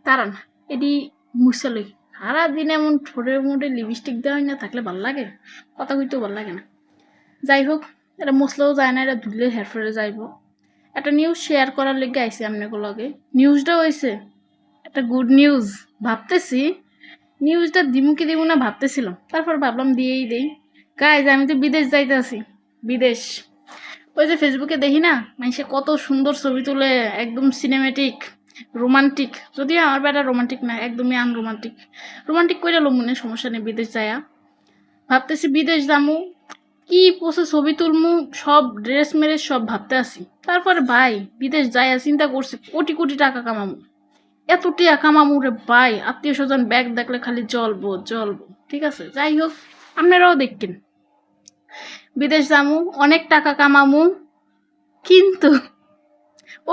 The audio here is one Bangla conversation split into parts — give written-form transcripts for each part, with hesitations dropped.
তারান এটি মুছালই সারাদিন এমন ঠোঁটের মধ্যে লিপস্টিক দেওয়া না থাকলে ভাল লাগে, কথা কইতেও ভাল লাগে না। যাই হোক, এটা মুছলেও যায় না, এটা ধুলে হেরফেরে যাইব। একটা নিউজ শেয়ার করার লেগে আইসি আপনাদের লগে। নিউজটা হয়েছে একটা গুড নিউজ। ভাবতেছি নিউজটা দিমু কি দিব না ভাবতেছিলাম, তারপর ভাবলাম দিয়েই দেই। গাইজ আমি তো বিদেশ যাইতে আছি, বিদেশ। ওই যে ফেসবুকে দেখি না মানুষে কত সুন্দর ছবি তুলে, একদম সিনেমেটিক রোমান্টিক। যদিও আমার বেটা রোমান্টিক না, একদমই আনরোমান্টিক। রোমান্টিক করে লো মনে সমস্যা নেই, বিদেশ যায়া ভাবতেছি বিদেশ যামু, কি পোষে ছবি তুলমু, সব ড্রেস মেরেস সব ভাবতে আসি। তারপরে ভাই বিদেশ যাইয়া চিন্তা করছি কোটি কোটি টাকা কামামু। এত টাকা কামামু রে ভাই, আত্মীয় স্বজন ব্যাগ দেখলে খালি জ্বলবো জ্বলবো। ঠিক আছে, যাই হোক আপনারাও দেখেন বিদেশ যামু, অনেক টাকা কামামু। কিন্তু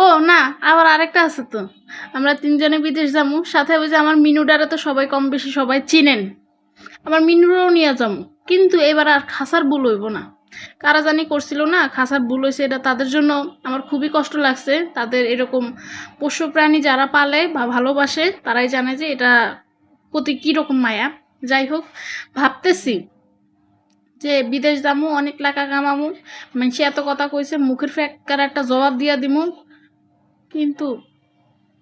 ও না, আবার আরেকটা আছে তো, আমরা তিনজনে বিদেশ যামু, সাথে ওই যে আমার মিনুডারে তো সবাই কম বেশি সবাই চিনেন, আমার মিনুরও নিয়ে যামু। কিন্তু এবার আর খাসার ভুল হইব না। কারা জানি করছিল না খাসার ভুল হয়েছে, এটা তাদের জন্য আমার খুবই কষ্ট লাগছে। তাদের এরকম পোষ্য প্রাণী যারা পালে বা ভালোবাসে তারাই জানে যে এটা প্রতি কীরকম মায়া। যাই হোক, ভাবতেছি যে বিদেশ যামু, অনেক টাকা কামামু, মানুষ এত কথা কইছে, মুখের ফ্যাক্কার একটা জবাব দিয়া দিমু। কিন্তু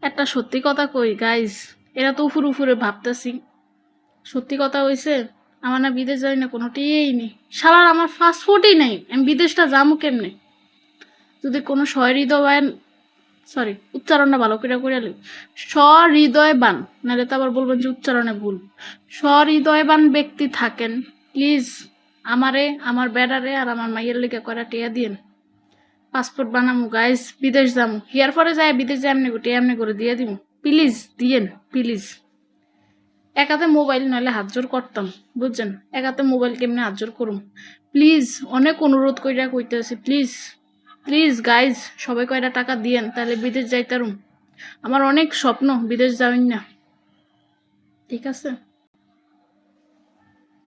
একটা সত্যি কথা কই গাইজ, এরা তো উফুর উফুরে ভাবতেছি, সত্যি কথা হইছে আমার না বিদেশ যাই না কোনোটিই নেই। শালার আমার পাসপোর্টই নেই, আমি বিদেশটা যাবো কেমনে? যদি কোনো সহৃদয়বান, সরি উচ্চারণটা ভালো করে করে লি, সহৃদয়বান, নাহলে তো আবার বলবেন যে উচ্চারণে ভুল, সহৃদয়বান ব্যক্তি থাকেন প্লিজ আমারে, আমার বেড়ারে আর আমার মাইয়ের লেগে করে টিয়া দিয়েন। পাসপোর্ট বানামু গাইস, বিদেশ যামু, হিয়ার পরে যায় বিদেশ যাই এমনি টিয়া এমনি করে দিয়ে দিব, প্লিজ দিয়েন প্লিজ। একাতে মোবাইল নইলে হাত জোর করতাম, বুঝছেন? একাতে মোবাইল কেমনে হাত জোর করুম? প্লিজ অনেক অনুরোধ কইরা কইতেছি, প্লিজ প্লিজ গাইজ, সবাই কয়টা টাকা দিয়েন, তাহলে বিদেশ যাইতারুম। আমার অনেক স্বপ্ন বিদেশ যাওয়ার না। ঠিক আছে।